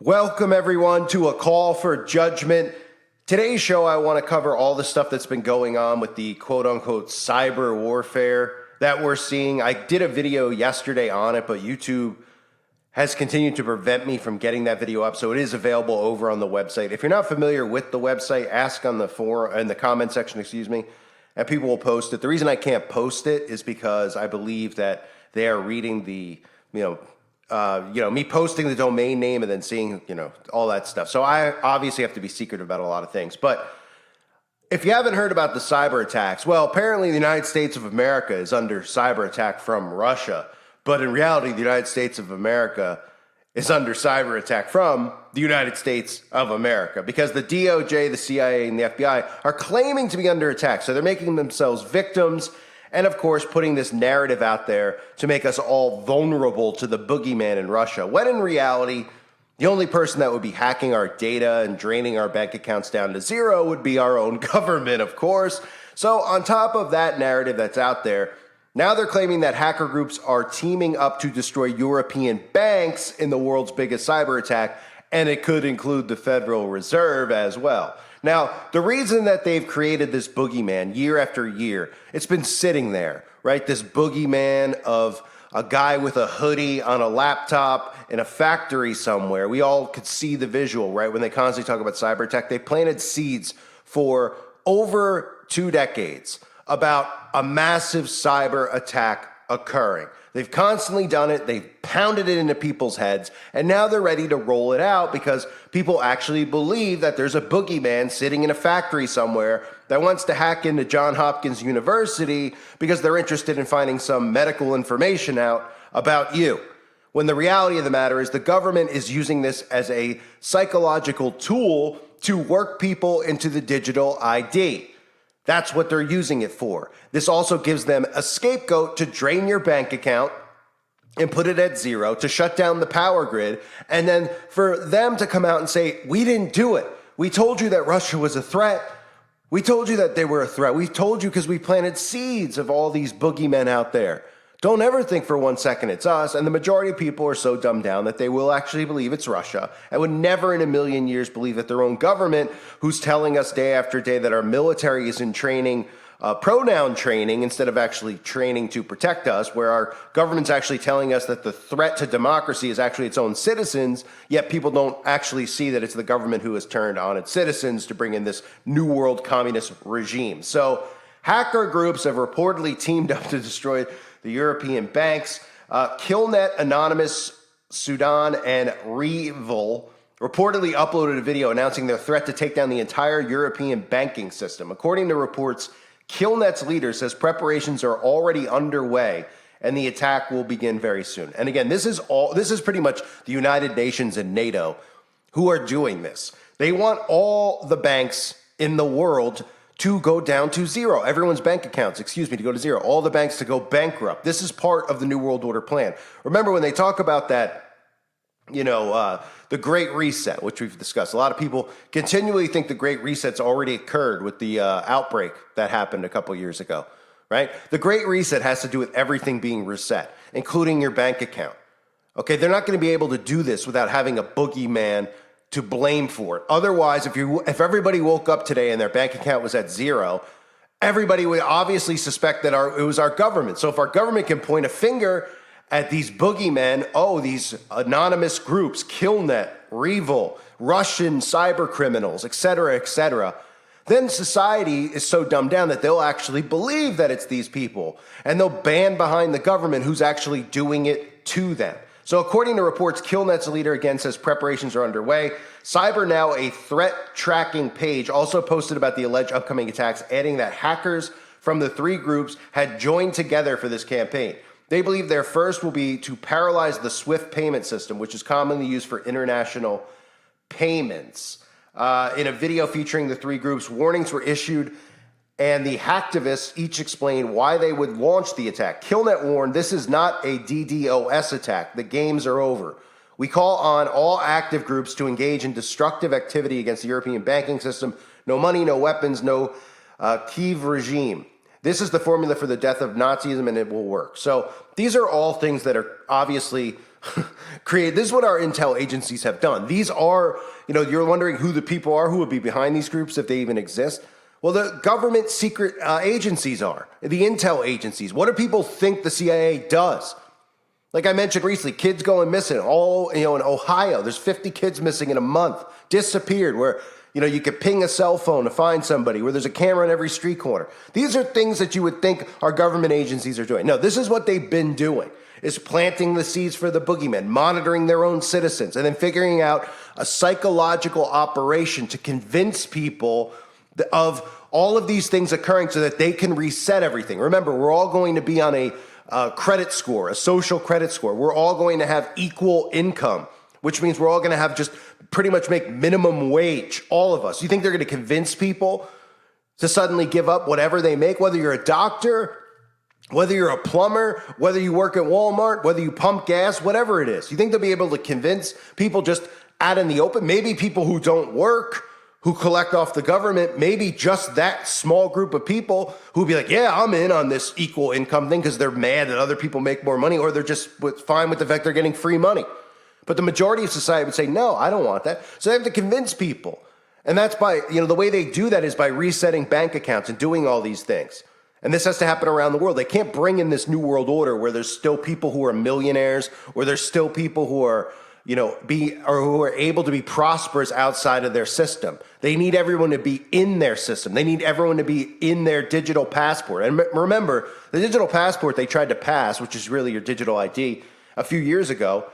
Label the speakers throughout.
Speaker 1: Welcome, everyone, to A Call for Judgment. Today's show, I want to cover all the stuff that's been going on with the quote-unquote cyber warfare that we're seeing. I did a video yesterday on it, but YouTube has continued to prevent me from getting that video up, so it is available over on the website. If you're not familiar with the website, ask on the forum, in the comment section, and people will post it. The reason I can't post it is because I believe that they are reading the, me posting the domain name and then seeing, all that stuff. So I obviously have to be secretive about a lot of things. But if you haven't heard about the cyber attacks, well, apparently the United States of America is under cyber attack from Russia. But in reality, the United States of America is under cyber attack from the United States of America, because the DOJ, the CIA, and the FBI are claiming to be under attack. So they're making themselves victims and, of course, putting this narrative out there to make us all vulnerable to the boogeyman in Russia, when in reality, the only person that would be hacking our data and draining our bank accounts down to zero would be our own government, of course. So on top of that narrative that's out there, now they're claiming that hacker groups are teaming up to destroy European banks in the world's biggest cyber attack, and it could include the Federal Reserve as well. Now, the reason that they've created this boogeyman year after year, it's been sitting there, right? This boogeyman of a guy with a hoodie on a laptop in a factory somewhere. We all could see the visual, right? When they constantly talk about cyber attack, they planted seeds for over 2 decades about a massive cyber attack occurring. They've constantly done it. They've pounded it into people's heads, and now they're ready to roll it out because people actually believe that there's a boogeyman sitting in a factory somewhere that wants to hack into Johns Hopkins University because they're interested in finding some medical information out about you. When the reality of the matter is the government is using this as a psychological tool to work people into the digital ID. That's what they're using it for. This also gives them a scapegoat to drain your bank account and put it at zero, to shut down the power grid, and then for them to come out and say, we didn't do it. We told you that Russia was a threat. We told you that they were a threat. We told you because we planted seeds of all these boogeymen out there. Don't ever think for 1 second it's us. And the majority of people are so dumbed down that they will actually believe it's Russia and would never in a million years believe that their own government, who's telling us day after day that our military is in training, pronoun training instead of actually training to protect us, where our government's actually telling us that the threat to democracy is actually its own citizens, yet people don't actually see that it's the government who has turned on its citizens to bring in this new world communist regime. So hacker groups have reportedly teamed up to destroy the European banks. Killnet, Anonymous, Sudan, and Revil reportedly uploaded a video announcing their threat to take down the entire European banking system. According to reports, Killnet's leader says preparations are already underway and the attack will begin very soon. And again, this is pretty much the United Nations and NATO who are doing this. They want all the banks in the world to go down to zero. Everyone's bank accounts, to go to zero. All the banks to go bankrupt. This is part of the New World Order plan. Remember when they talk about that, the Great Reset, which we've discussed. A lot of people continually think the Great Reset's already occurred with the outbreak that happened a couple years ago, right? The Great Reset has to do with everything being reset, including your bank account. Okay, they're not going to be able to do this without having a boogeyman to blame for it. Otherwise, if everybody woke up today and their bank account was at zero, everybody would obviously suspect that it was our government. So if our government can point a finger at these boogeymen, these anonymous groups, Killnet, Revil, Russian cyber criminals, etc., then society is so dumbed down that they'll actually believe that it's these people, and they'll band behind the government who's actually doing it to them. So according to reports, Killnet's leader again says preparations are underway. CyberNow, a threat tracking page, also posted about the alleged upcoming attacks, adding that hackers from the 3 groups had joined together for this campaign. They believe their first will be to paralyze the SWIFT payment system, which is commonly used for international payments. In a video featuring the 3 groups, warnings were issued, and the hacktivists each explained why they would launch the attack. Killnet warned, this is not a DDoS attack. The games are over. We call on all active groups to engage in destructive activity against the European banking system. No money, no weapons, no Kiev regime. This is the formula for the death of Nazism, and it will work. So these are all things that are obviously create. This is what our intel agencies have done. These are, you're wondering who the people are who would be behind these groups if they even exist. Well, the government secret agencies are, the intel agencies. What do people think the CIA does? Like I mentioned recently, kids going missing. In Ohio, there's 50 kids missing in a month, disappeared, where, you could ping a cell phone to find somebody, where there's a camera in every street corner. These are things that you would think our government agencies are doing. No, this is what they've been doing, is planting the seeds for the boogeyman, monitoring their own citizens, and then figuring out a psychological operation to convince people of all of these things occurring so that they can reset everything. Remember, we're all going to be on a credit score, a social credit score. We're all going to have equal income, which means we're all going to have just pretty much make minimum wage, all of us. You think they're going to convince people to suddenly give up whatever they make, whether you're a doctor, whether you're a plumber, whether you work at Walmart, whether you pump gas, whatever it is? You think they'll be able to convince people just out in the open? Maybe people who don't work, who collect off the government, maybe just that small group of people who be like, yeah, I'm in on this equal income thing because they're mad that other people make more money, or they're just fine with the fact they're getting free money. But the majority of society would say, no, I don't want that. So they have to convince people. And that's by, the way they do that is by resetting bank accounts and doing all these things. And this has to happen around the world. They can't bring in this new world order where there's still people who are millionaires, or there's still people who are who are able to be prosperous outside of their system. They need everyone to be in their system. They need everyone to be in their digital passport. And remember, the digital passport they tried to pass, which is really your digital ID, a few years ago,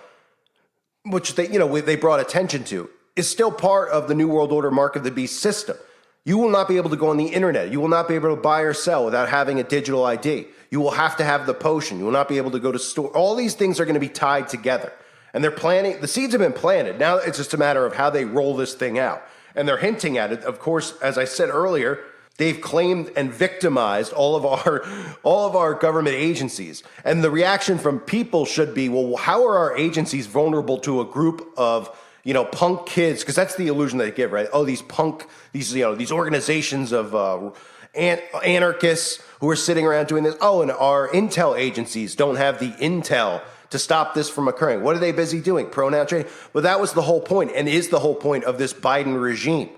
Speaker 1: which they brought attention to, is still part of the New World Order Mark of the Beast system. You will not be able to go on the internet. You will not be able to buy or sell without having a digital ID. You will have to have the potion. You will not be able to go to store. All these things are going to be tied together. And they're planting, the seeds have been planted. Now it's just a matter of how they roll this thing out. And they're hinting at it. Of course, as I said earlier, they've claimed and victimized all of our government agencies. And the reaction from people should be, well, how are our agencies vulnerable to a group of, punk kids? Because that's the illusion they give, right? Oh, these organizations of anarchists who are sitting around doing this. Oh, and our intel agencies don't have the intel to stop this from occurring. What are they busy doing? Pronoun training? Well, that was the whole point, and is the whole point of this Biden regime.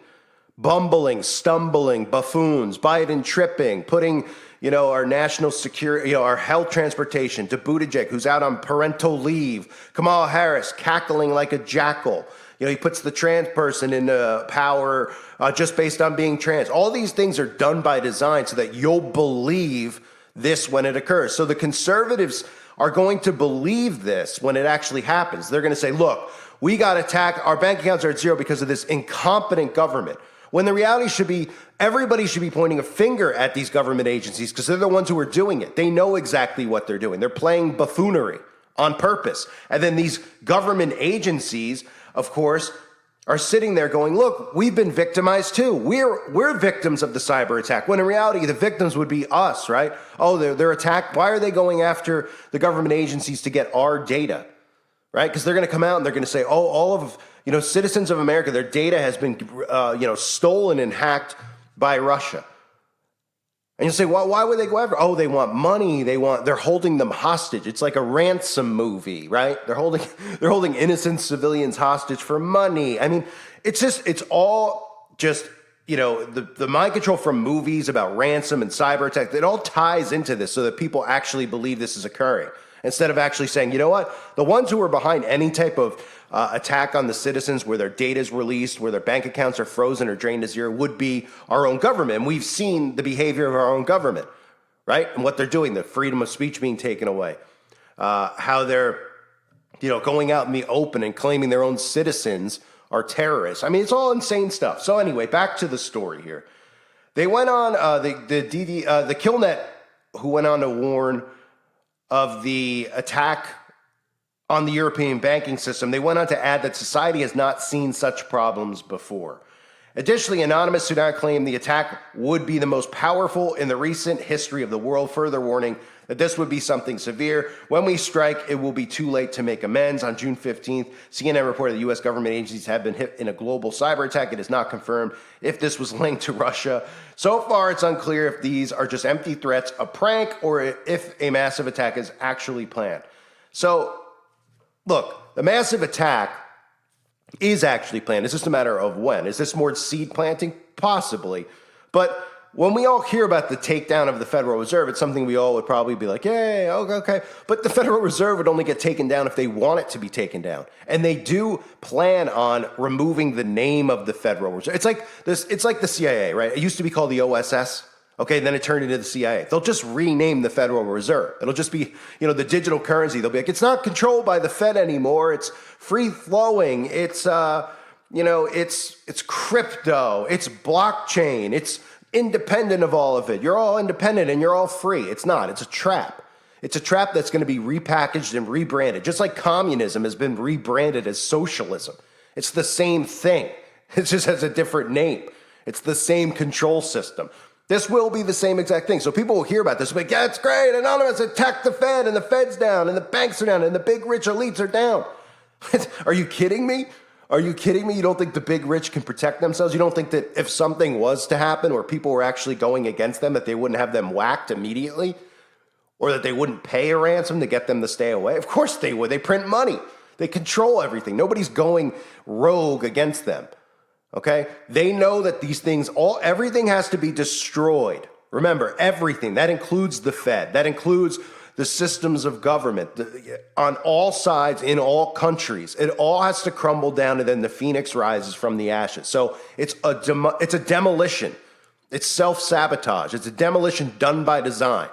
Speaker 1: Bumbling, stumbling buffoons, Biden tripping, putting, our national security, our health transportation to Buttigieg, who's out on parental leave. Kamala Harris cackling like a jackal. He puts the trans person in power just based on being trans. All these things are done by design so that you'll believe this when it occurs. So the conservatives are going to believe this when it actually happens. They're going to say, look, we got attacked. Our bank accounts are at zero because of this incompetent government. When the reality should be, everybody should be pointing a finger at these government agencies because they're the ones who are doing it. They know exactly what they're doing. They're playing buffoonery on purpose. And then these government agencies, of course, are sitting there going, look, we've been victimized too. We're victims of the cyber attack. When in reality, the victims would be us, right? Oh, they're attacked. Why are they going after the government agencies to get our data, right? Because they're going to come out and they're going to say, oh, all of citizens of America, their data has been stolen and hacked by Russia. And you'll say, well, why would they go after? Oh, they want money. They're holding them hostage. It's like a ransom movie, right? They're holding innocent civilians hostage for money. I mean, it's all just, the mind control from movies about ransom and cyber attack. It all ties into this so that people actually believe this is occurring. Instead of actually saying, you know what, the ones who are behind any type of attack on the citizens where their data is released, where their bank accounts are frozen or drained to zero would be our own government. And we've seen the behavior of our own government, right? And what they're doing, the freedom of speech being taken away, how they're, going out in the open and claiming their own citizens are terrorists. I mean, it's all insane stuff. So anyway, back to the story here. They went on, the Killnet, who went on to warn of the attack on the European banking system, they went on to add that society has not seen such problems before. Additionally, Anonymous did not claim the attack would be the most powerful in the recent history of the world, further warning that this would be something severe. When we strike, it will be too late to make amends. On June 15th, CNN reported that U.S. government agencies have been hit in a global cyber attack. It is not confirmed if this was linked to Russia. So far, it's unclear if these are just empty threats, a prank, or if a massive attack is actually planned. So, look, the massive attack is actually planned. It's just a matter of when. Is this more seed planting? Possibly. But when we all hear about the takedown of the Federal Reserve, it's something we all would probably be like, hey, okay. But the Federal Reserve would only get taken down if they want it to be taken down. And they do plan on removing the name of the Federal Reserve. It's like this. It's like the CIA, right? It used to be called the OSS. Okay, then it turned into the CIA. They'll just rename the Federal Reserve. It'll just be, the digital currency. They'll be like, it's not controlled by the Fed anymore. It's free flowing. It's, it's crypto. It's blockchain. It's independent of all of it. You're all independent and you're all free. It's not. It's a trap. It's a trap that's going to be repackaged and rebranded, just like communism has been rebranded as socialism. It's the same thing. It just has a different name. It's the same control system. This will be the same exact thing. So people will hear about this, like, yeah, it's great. Anonymous attacked the Fed and the Fed's down and the banks are down and the big rich elites are down. Are you kidding me? Are you kidding me? You don't think the big rich can protect themselves? You don't think that if something was to happen or people were actually going against them, that they wouldn't have them whacked immediately? Or that they wouldn't pay a ransom to get them to stay away? Of course they would. They print money. They control everything. Nobody's going rogue against them. Okay? They know that these things, everything has to be destroyed. Remember, everything. That includes the Fed. That includes the systems of government on all sides, in all countries. It all has to crumble down and then the phoenix rises from the ashes. So it's a demolition. It's self-sabotage. It's a demolition done by design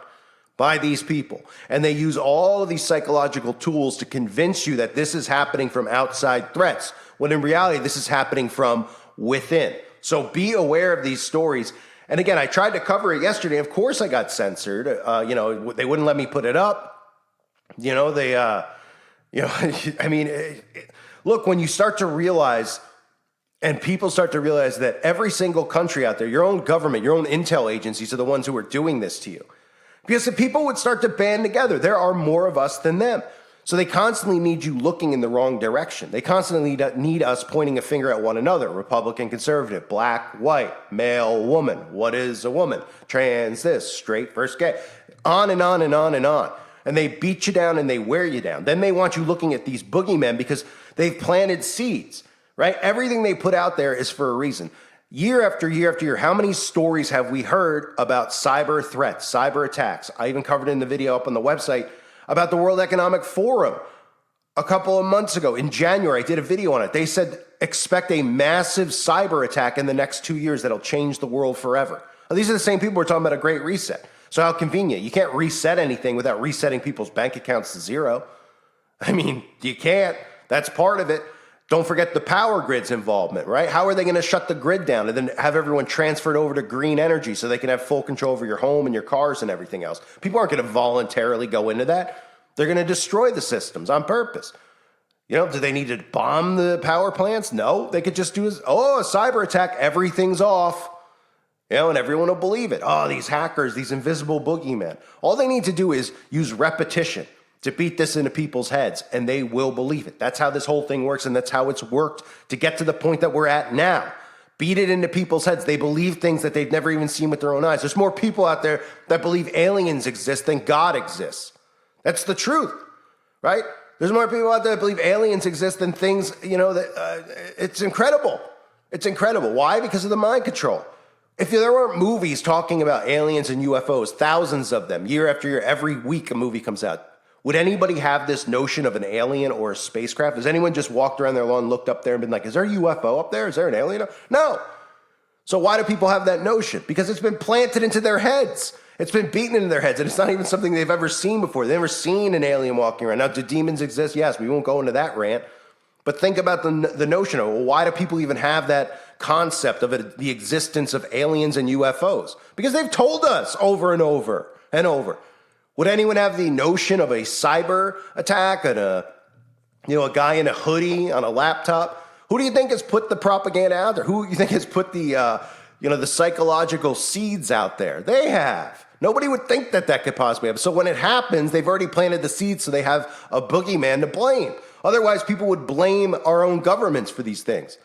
Speaker 1: by these people. And they use all of these psychological tools to convince you that this is happening from outside threats, when in reality, this is happening from within. So be aware of these stories. And again, I tried to cover it yesterday. Of course I got censored. They wouldn't let me put it up. Look, when you start to realize, and people start to realize that every single country out there, your own government, your own intel agencies are the ones who are doing this to you. Because the people would start to band together. There are more of us than them. So they constantly need you looking in the wrong direction. They constantly need us pointing a finger at one another. Republican, conservative, black, white, male, woman. What is a woman? Trans, this, straight versus gay. On and on and on and on. And they beat you down and they wear you down. Then they want you looking at these boogeymen because they've planted seeds, right? Everything they put out there is for a reason. Year after year after year, how many stories have we heard about cyber threats, cyber attacks? I even covered it in the video up on the website about the World Economic Forum a couple of months ago. In January, I did a video on it. They said, expect a massive cyber attack in the next 2 years that'll change the world forever. Now, these are the same people who are talking about a great reset. So how convenient. You can't reset anything without resetting people's bank accounts to zero. I mean, you can't. That's part of it. Don't forget the power grid's involvement, right? How are they going to shut the grid down and then have everyone transferred over to green energy so they can have full control over your home and your cars and everything else? People aren't going to voluntarily go into that. They're going to destroy the systems on purpose. Do they need to bomb the power plants? No, they could just do a cyber attack. Everything's off. And everyone will believe it. Oh, these hackers, these invisible boogeymen. All they need to do is use repetition to beat this into people's heads, and they will believe it. That's how this whole thing works, and that's how it's worked to get to the point that we're at now. Beat it into people's heads. They believe things that they've never even seen with their own eyes. There's more people out there that believe aliens exist than God exists. That's the truth, right? There's more people out there that believe aliens exist than things, it's incredible. It's incredible. Why? Because of the mind control. If there weren't movies talking about aliens and UFOs, thousands of them, year after year, every week a movie comes out, would anybody have this notion of an alien or a spacecraft? Has anyone just walked around their lawn, looked up there and been like, is there a UFO up there? Is there an alien? No. So why do people have that notion? Because it's been planted into their heads. It's been beaten into their heads, and it's not even something they've ever seen before. They've never seen an alien walking around. Now, do demons exist? Yes, we won't go into that rant. But think about the notion of, well, why do people even have that concept of the existence of aliens and UFOs? Because they've told us over and over and over. Would anyone have the notion of a cyber attack and a guy in a hoodie on a laptop? Who do you think has put the propaganda out there? Who do you think has put the psychological seeds out there? They have. Nobody would think that could possibly happen. So when it happens, they've already planted the seeds, so they have a boogeyman to blame. Otherwise, people would blame our own governments for these things.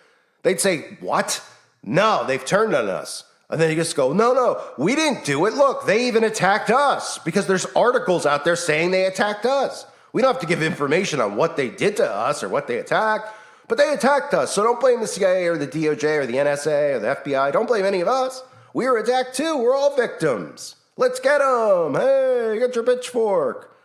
Speaker 1: They'd say, what? No, they've turned on us. And then you just go, no, we didn't do it. Look, they even attacked us because there's articles out there saying they attacked us. We don't have to give information on what they did to us or what they attacked, but they attacked us. So don't blame the CIA or the DOJ or the NSA or the FBI. Don't blame any of us. We were attacked too. We're all victims. Let's get them. Hey, get your pitchfork.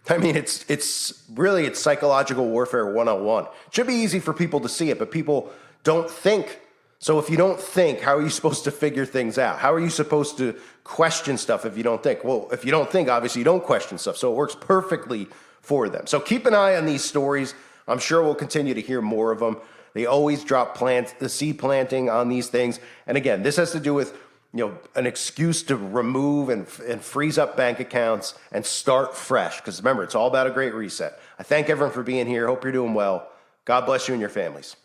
Speaker 1: I mean, it's really psychological warfare 101. It should be easy for people to see it, but people don't think. So if you don't think, how are you supposed to figure things out? How are you supposed to question stuff if you don't think? Well, if you don't think, obviously you don't question stuff. So it works perfectly for them. So keep an eye on these stories. I'm sure we'll continue to hear more of them. They always drop the seed planting on these things. And again, this has to do with an excuse to remove and freeze up bank accounts and start fresh. Because remember, it's all about a great reset. I thank everyone for being here. Hope you're doing well. God bless you and your families.